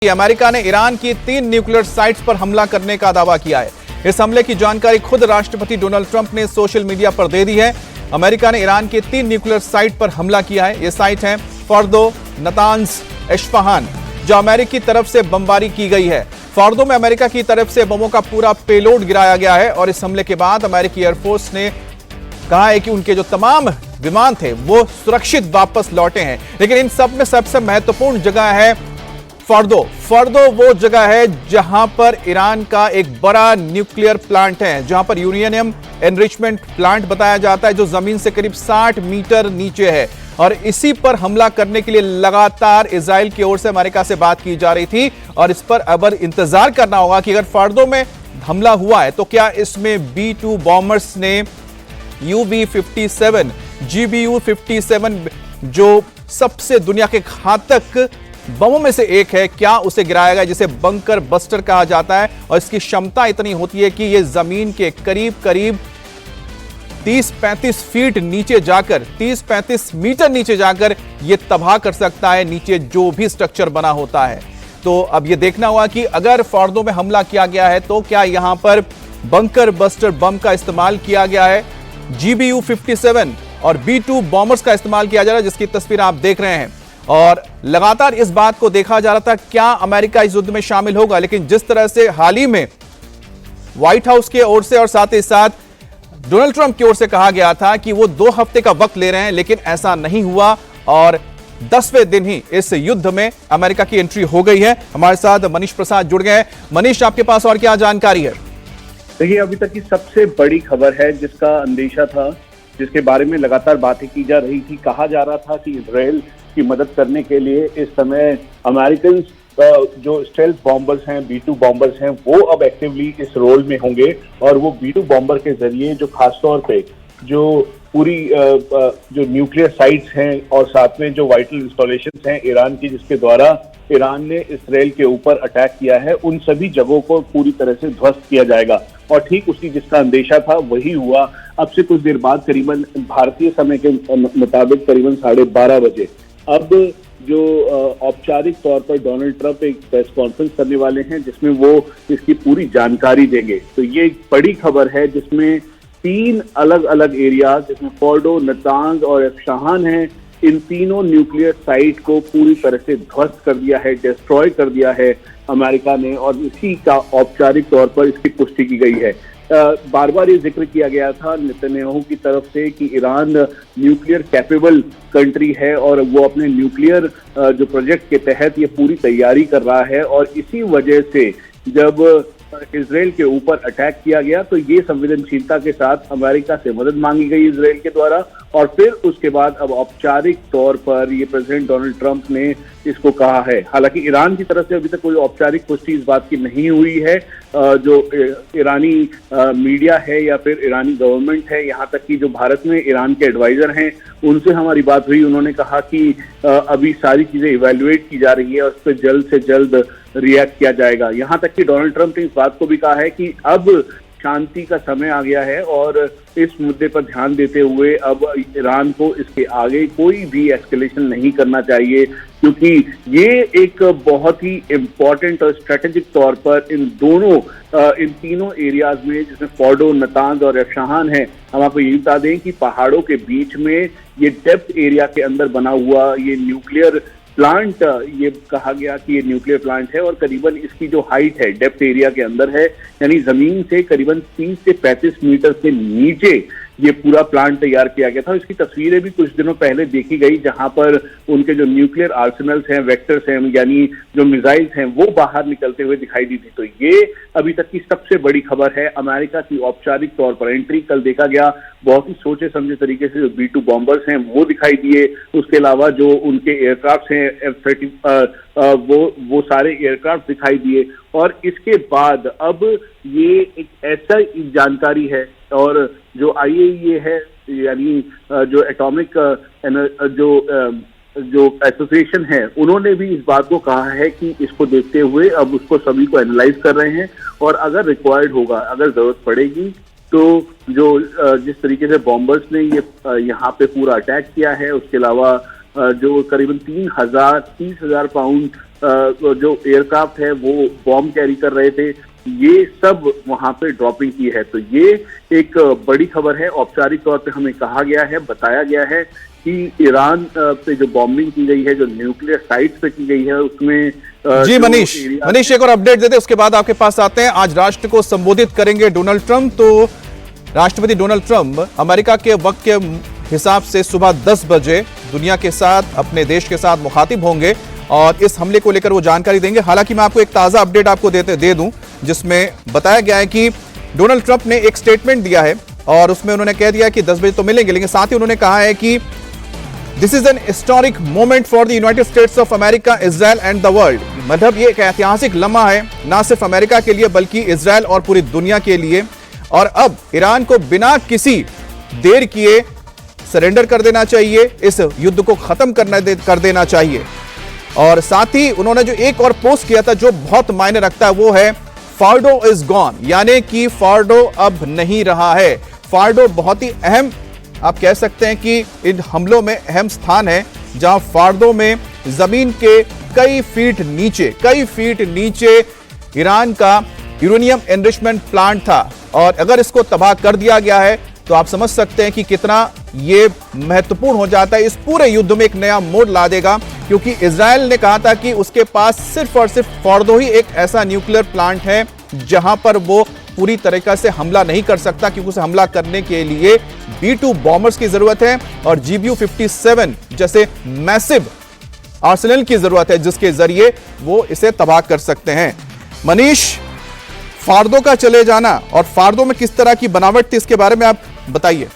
America ने Iran की 3 nuclear sites पर हमला करने का दावा किया है। इस हमले की जानकारी खुद राष्ट्रपति डोनाल्ड ट्रंप ने सोशल मीडिया पर दे दी है। अमेरिका ने ईरान की 3 न्यूक्लियर साइट पर हमला किया है। ये साइट हैं फॉर्दो, नतांज, इस्फहान, जो अमेरिकी तरफ से बमबारी की गई है। फॉर्दो में अमेरिका की तरफ से बमों का पूरा पेलोड गिराया गया है और इस हमले के बाद अमेरिकी एयरफोर्स ने कहा है कि उनके जो तमाम विमान थे वो सुरक्षित वापस लौटे हैं। लेकिन इन सब में सबसे महत्वपूर्ण जगह है फॉर्दो वो जगह है जहां पर ईरान का एक बड़ा न्यूक्लियर प्लांट है, जहां पर यूरेनियम एनरिचमेंट प्लांट बताया जाता है, जो जमीन से करीब 60 मीटर नीचे है। और इसी पर हमला करने के लिए लगातार इजराइल की ओर से अमेरिका से बात की जा रही थी और इस पर अब इंतजार करना होगा कि अगर फॉर्दो में हमला हुआ है तो क्या इसमें B-2 बॉम्बर्स ने UB-57, GBU-57 जो सबसे दुनिया के घातक बमों में से एक है, क्या उसे गिराया गया, जिसे बंकर बस्टर कहा जाता है। और इसकी क्षमता इतनी होती है कि यह जमीन के करीब करीब 30-35 फीट नीचे जाकर 30-35 मीटर नीचे जाकर यह तबाह कर सकता है नीचे जो भी स्ट्रक्चर बना होता है। तो अब यह देखना होगा कि अगर फॉर्दो में हमला किया गया है तो क्या यहां पर बंकर बस्टर बम का इस्तेमाल किया गया है, GBU-57 और B-2 बॉम्बर्स का इस्तेमाल किया जा रहा है, जिसकी तस्वीर आप देख रहे हैं। और लगातार इस बात को देखा जा रहा था क्या अमेरिका इस युद्ध में शामिल होगा, लेकिन जिस तरह से हाल ही में व्हाइट हाउस की ओर से और साथ ही साथ डोनाल्ड ट्रंप की ओर से कहा गया था कि वो 2 हफ्ते का वक्त ले रहे हैं, लेकिन ऐसा नहीं हुआ और 10वें दिन ही इस युद्ध में अमेरिका की एंट्री हो गई है। हमारे साथ मनीष प्रसाद जुड़ गए हैं। मनीष, आपके पास और क्या जानकारी है? देखिए, अभी तक की सबसे बड़ी खबर है जिसका अंदेशा था, जिसके बारे में लगातार बातें की जा रही थी। कहा जा रहा था कि इजराइल की मदद करने के लिए इस समय अमेरिकन जो स्टेल्थ बॉम्बर्स हैं, B-2 बॉम्बर्स हैं, वो अब एक्टिवली इस रोल में होंगे और वो B-2 बॉम्बर के जरिए जो खासतौर पे जो पूरी जो न्यूक्लियर साइट्स हैं और साथ में जो वाइटल इंस्टॉलेशंस हैं ईरान की, जिसके द्वारा ईरान ने इसराइल के ऊपर अटैक किया है, उन सभी जगहों को पूरी तरह से ध्वस्त किया जाएगा। और ठीक उसी जिसका अंदेशा था वही हुआ। अब से कुछ देर बाद करीबन भारतीय समय के मुताबिक करीबन 12:30 बजे अब जो औपचारिक तौर पर डोनाल्ड ट्रंप एक प्रेस कॉन्फ्रेंस करने वाले हैं जिसमें वो इसकी पूरी जानकारी देंगे। तो ये एक बड़ी खबर है जिसमें 3 अलग अलग एरिया, जिसमें फॉर्डो, नतांज और इस्फहान हैं, इन तीनों न्यूक्लियर साइट को पूरी तरह से ध्वस्त कर दिया है, डिस्ट्रॉय कर दिया है अमेरिका ने, और इसी का औपचारिक तौर पर इसकी पुष्टि की गई है। बार बार ये जिक्र किया गया था नेतन्याहू की तरफ से कि ईरान न्यूक्लियर कैपेबल कंट्री है और वो अपने न्यूक्लियर जो प्रोजेक्ट के तहत ये पूरी तैयारी कर रहा है, और इसी वजह से जब इजराइल के ऊपर अटैक किया गया तो ये संवेदनशीलता के साथ अमेरिका से मदद मांगी गई इजराइल के द्वारा, और फिर उसके बाद अब औपचारिक तौर पर ये प्रेसिडेंट डोनाल्ड ट्रंप ने इसको कहा है। हालांकि ईरान की तरफ से अभी तक कोई औपचारिक पुष्टि इस बात की नहीं हुई है। जो ईरानी मीडिया है या फिर ईरानी गवर्नमेंट है, यहाँ तक कि जो भारत में ईरान के एडवाइजर हैं, उनसे हमारी बात हुई। उन्होंने कहा कि अभी सारी चीजें इवैल्यूएट की जा रही है और उस पर जल्द से जल्द रिएक्ट किया जाएगा। यहाँ तक कि डोनाल्ड ट्रंप ने इस बात को भी कहा है कि अब शांति का समय आ गया है और इस मुद्दे पर ध्यान देते हुए अब ईरान को इसके आगे कोई भी एस्केलेशन नहीं करना चाहिए, क्योंकि ये एक बहुत ही इम्पोर्टेंट और स्ट्रेटेजिक तौर पर इन तीनों एरियाज में, जिसमें फॉर्डो, नतांज और इस्फहान है, हम आपको ये बता दें कि पहाड़ों के बीच में ये डेप्थ एरिया के अंदर बना हुआ ये न्यूक्लियर प्लांट, ये कहा गया कि ये न्यूक्लियर प्लांट है और करीबन इसकी जो हाइट है डेप्थ एरिया के अंदर है, यानी जमीन से करीबन 30 से 35 मीटर से नीचे ये पूरा प्लांट तैयार किया गया था। इसकी तस्वीरें भी कुछ दिनों पहले देखी गई, जहां पर उनके जो न्यूक्लियर आर्सेनल्स हैं, वेक्टर्स हैं, यानी जो मिसाइल्स हैं, वो बाहर निकलते हुए दिखाई दी थी। तो ये अभी तक की सबसे बड़ी खबर है अमेरिका की औपचारिक तौर पर एंट्री। कल देखा गया बहुत ही सोचे समझे तरीके से जो B-2 बॉम्बर्स हैं वो दिखाई दिए। उसके अलावा जो उनके एयरक्राफ्ट हैं F-35 वो सारे एयरक्राफ्ट दिखाई दिए। और इसके बाद अब ये एक ऐसा जानकारी है, और जो IAEA है, यानी जो एटॉमिक जो एसोसिएशन है, उन्होंने भी इस बात को कहा है कि इसको देखते हुए अब उसको सभी को एनालाइज कर रहे हैं, और अगर रिक्वायर्ड होगा, अगर जरूरत पड़ेगी, तो जो जिस तरीके से बॉम्बर्स ने ये यहाँ पे पूरा अटैक किया है, उसके अलावा जो करीबन 30,000 पाउंड जो एयरक्राफ्ट है वो बॉम्ब कैरी कर रहे थे, ये सब वहां पे ड्रॉपिंग की है। तो ये एक बड़ी खबर है। औपचारिक तौर पे हमें कहा गया है, बताया गया है कि ईरान पे जो बॉम्बिंग की गई है, जो न्यूक्लियर साइट्स पे की गई है, उसमें जी मनीष एक और अपडेट देते, उसके बाद आपके पास आते हैं। आज राष्ट्र को संबोधित करेंगे डोनाल्ड ट्रंप। तो राष्ट्रपति डोनाल्ड ट्रंप अमेरिका के वक्त के हिसाब से सुबह 10 बजे दुनिया के साथ, अपने देश के साथ मुखातिब होंगे और इस हमले को लेकर वो जानकारी देंगे। हालांकि मैं आपको एक ताजा अपडेट आपको दे दूं, जिसमें बताया गया है कि डोनाल्ड ट्रंप ने एक स्टेटमेंट दिया है और उसमें उन्होंने कह दिया कि 10 बजे तो मिलेंगे, लेकिन साथ ही उन्होंने कहा है कि this is an historic moment for the United states of America, Israel and the world. मतलब ये एक ऐतिहासिक लम्हा है, ना सिर्फ अमेरिका के लिए बल्कि इजराइल और पूरी दुनिया के लिए। और अब ईरान को बिना किसी देर किए सरेंडर कर देना चाहिए, इस युद्ध को खत्म कर देना चाहिए। और साथ ही उन्होंने जो एक और पोस्ट किया था जो बहुत मायने रखता है, वो है फार्डो इज गॉन, यानी कि फार्डो अब नहीं रहा है। फार्डो बहुत ही अहम, आप कह सकते हैं कि इन हमलों में अहम स्थान है, जहां फार्डो में जमीन के कई फीट नीचे ईरान का यूरेनियम एनरिचमेंट प्लांट था। और अगर इसको तबाह कर दिया गया है तो आप समझ सकते हैं कि कितना ये महत्वपूर्ण हो जाता है, इस पूरे युद्ध में एक नया मोड़ ला देगा। क्योंकि इजराइल ने कहा था कि उसके पास सिर्फ और सिर्फ फार्डो ही एक ऐसा न्यूक्लियर प्लांट है जहां पर वो पूरी तरीके से हमला नहीं कर सकता, क्योंकि उसे हमला करने के लिए B-2 बॉम्बर्स की जरूरत है और GBU-57 जैसे मैसिव आर्सेनल की जरूरत है, जिसके जरिए वो इसे तबाह कर सकते हैं। मनीष, फार्डो का चले जाना और फार्डो में किस तरह की बनावट थी, इसके बारे में आप बताइए।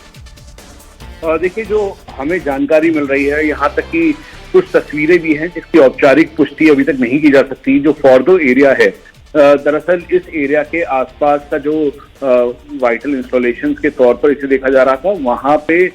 देखिए, जो हमें जानकारी मिल रही है, यहाँ तक कि कुछ तस्वीरें भी हैं जिसकी औपचारिक पुष्टि अभी तक नहीं की जा सकती। जो फार्डो एरिया है, दरअसल इस एरिया के आसपास का जो वाइटल इंस्टॉलेशंस के तौर पर इसे देखा जा रहा था, वहां पे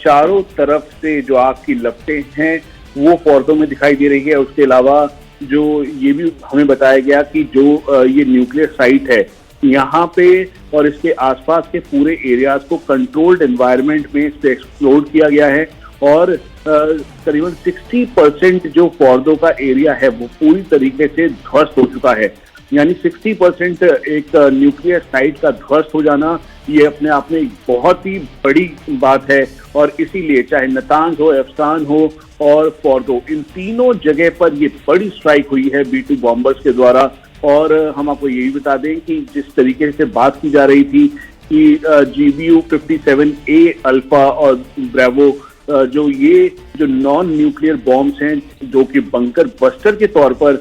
चारों तरफ से जो आग की लपटें हैं वो फार्डो में दिखाई दे रही है। उसके अलावा जो ये भी हमें बताया गया कि जो ये न्यूक्लियर साइट है, यहाँ पे और इसके आसपास के पूरे एरियाज को कंट्रोल्ड एनवायरनमेंट में इससे एक्सप्लोर किया गया है और करीबन 60% जो फार्डो का एरिया है वो पूरी तरीके से ध्वस्त हो चुका है। यानी 60% एक न्यूक्लियर साइट का ध्वस्त हो जाना, ये अपने आप में एक बहुत ही बड़ी बात है। और इसीलिए चाहे नतांज हो, एफसान हो और फार्डो, इन तीनों जगह पर ये बड़ी स्ट्राइक हुई है B-2 बॉम्बर्स के द्वारा। और हम आपको यही बता दें कि जिस तरीके से बात की जा रही थी कि GBU-57A अल्फा और ब्रेवो, जो नॉन न्यूक्लियर बॉम्ब्स हैं, जो कि बंकर बस्टर के तौर पर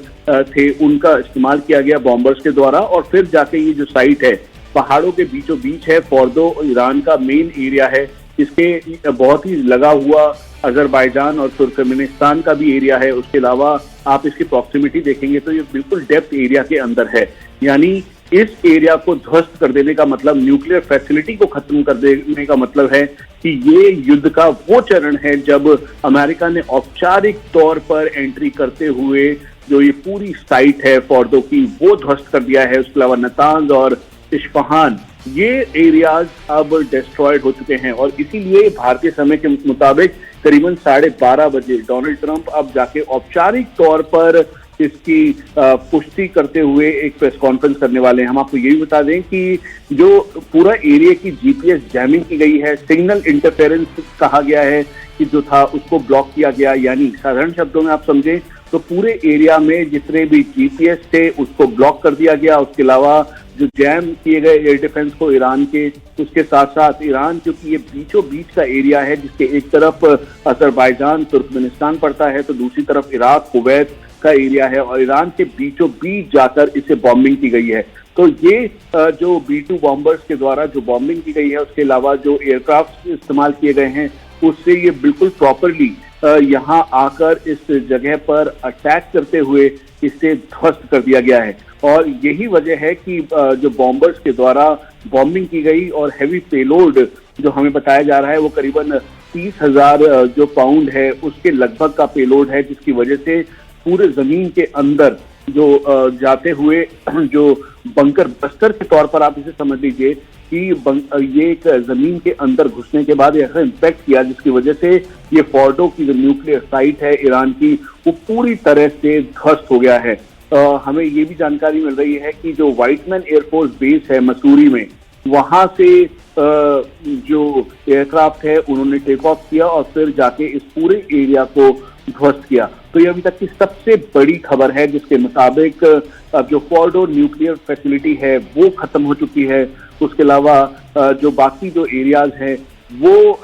थे, उनका इस्तेमाल किया गया बॉम्बर्स के द्वारा। और फिर जाके ये जो साइट है पहाड़ों के बीचों बीच है, फार्डो ईरान का मेन एरिया है, इसके बहुत ही लगा हुआ अजरबैजान और तुर्कमेनिस्तान का भी एरिया है। उसके अलावा आप इसकी प्रॉक्सिमिटी देखेंगे तो ये बिल्कुल डेप्थ एरिया के अंदर है। यानी इस एरिया को ध्वस्त कर देने का मतलब, न्यूक्लियर फैसिलिटी को खत्म कर देने का मतलब है कि ये युद्ध का वो चरण है जब अमेरिका ने औपचारिक तौर पर एंट्री करते हुए जो ये पूरी साइट है फार्डो की, वो ध्वस्त कर दिया है। उसके अलावा नतांज और इस्फहान, ये एरियाज अब डिस्ट्रॉयड हो चुके हैं। और इसीलिए भारतीय समय के मुताबिक करीबन 12:30 बजे डोनाल्ड ट्रंप अब जाके औपचारिक तौर पर इसकी पुष्टि करते हुए एक प्रेस कॉन्फ्रेंस करने वाले हैं। हम आपको यही बता दें कि जो पूरा एरिया की GPS जैमिंग की गई है, सिग्नल इंटरफेरेंस कहा गया है कि जो था उसको ब्लॉक किया गया। यानी साधारण शब्दों में आप समझें तो पूरे एरिया में जितने भी GPS थे उसको ब्लॉक कर दिया गया। उसके अलावा जो जैम किए गए एयर डिफेंस को ईरान के, उसके साथ साथ ईरान, क्योंकि ये बीचों बीच का एरिया है, जिसके एक तरफ अजरबैजान तुर्कमेनिस्तान पड़ता है तो दूसरी तरफ इराक कुवैत का एरिया है, और ईरान के बीचों बीच जाकर इसे बॉम्बिंग की गई है। तो ये जो B-2 बॉम्बर्स के द्वारा जो बॉम्बिंग की गई है, उसके अलावा जो एयरक्राफ्ट इस्तेमाल किए गए हैं, उससे ये बिल्कुल प्रॉपरली यहाँ आकर इस जगह पर अटैक करते हुए इसे ध्वस्त कर दिया गया है। और यही वजह है कि जो बॉम्बर्स के द्वारा बॉम्बिंग की गई और हैवी पेलोड जो हमें बताया जा रहा है वो करीबन 30,000 जो पाउंड है उसके लगभग का पेलोड है, जिसकी वजह से पूरे जमीन के अंदर जो जाते हुए जो बंकर बस्टर के तौर पर आप इसे समझ लीजिए कि ये एक जमीन के अंदर घुसने के बाद ऐसा इम्पैक्ट किया जिसकी वजह से ये फोर्डो की जो न्यूक्लियर साइट है ईरान की, वो पूरी तरह से ध्वस्त हो गया है। हमें ये भी जानकारी मिल रही है कि जो वाइटमैन एयरफोर्स बेस है मसूरी में, वहां से जो एयरक्राफ्ट है उन्होंने टेक ऑफ किया और फिर जाके इस पूरे एरिया को ध्वस्त किया। तो ये अभी तक की सबसे बड़ी खबर है, जिसके मुताबिक अब जो फोर्डो न्यूक्लियर फैसिलिटी है वो खत्म हो चुकी है। उसके अलावा जो बाकी जो एरियाज हैं वो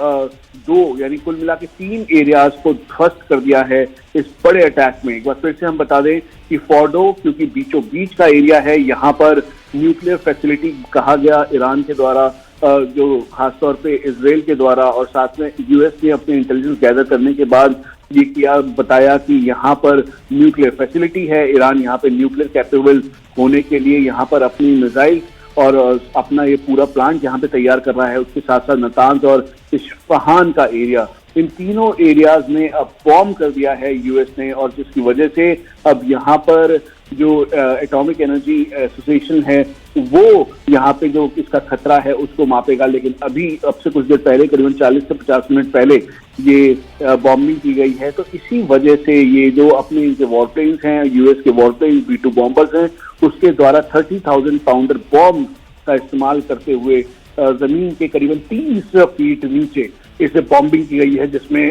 दो यानी कुल मिला के 3 एरियाज को ध्वस्त कर दिया है इस बड़े अटैक में। एक बार फिर से हम बता दें कि फोर्डो क्योंकि बीचों बीच का एरिया है, यहाँ पर न्यूक्लियर फैसिलिटी कहा गया ईरान के द्वारा, जो खासतौर पे इजराइल के द्वारा, और साथ में यूएस ने अपने इंटेलिजेंस गैदर करने के बाद ये किया, बताया कि यहाँ पर न्यूक्लियर फैसिलिटी है। ईरान यहाँ पे न्यूक्लियर कैपेबल होने के लिए यहाँ पर अपनी मिसाइल और अपना ये पूरा प्लांट यहाँ पे तैयार कर रहा है। उसके साथ साथ नतांज और इस्फहान का एरिया, इन तीनों एरियाज में अब बॉम्ब कर दिया है यूएस ने, और जिसकी वजह से अब यहाँ पर जो एटॉमिक एनर्जी एसोसिएशन है वो यहाँ पे जो इसका खतरा है उसको मापेगा। लेकिन अभी अब से कुछ देर पहले, करीबन 40 से 50 मिनट पहले ये बॉम्बिंग की गई है। तो इसी वजह से ये जो अपने इनके वॉरप्लेन्स हैं, यूएस के वॉरप्लेन B-2 बॉम्बर्स हैं, उसके द्वारा 30,000 पाउंडर बॉम्ब का इस्तेमाल करते हुए जमीन के करीबन 30 फीट नीचे इसे बॉम्बिंग की गई है, जिसमें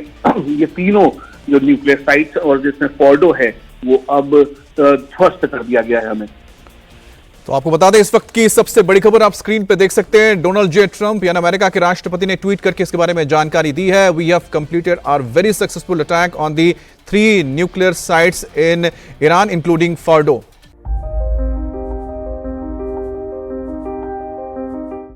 ये तीनों जो न्यूक्लियर साइट्स और जिसमें फोर्डो है वो अब ध्वस्त कर दिया गया है हमें। तो आपको बता दें इस वक्त की सबसे बड़ी खबर आप स्क्रीन पे देख सकते हैं। डोनाल्ड जे ट्रंप यानी अमेरिका के राष्ट्रपति ने ट्वीट करके इसके बारे में जानकारी दी है। We have completed our very successful attack on the 3 nuclear sites in Iran including Fordow.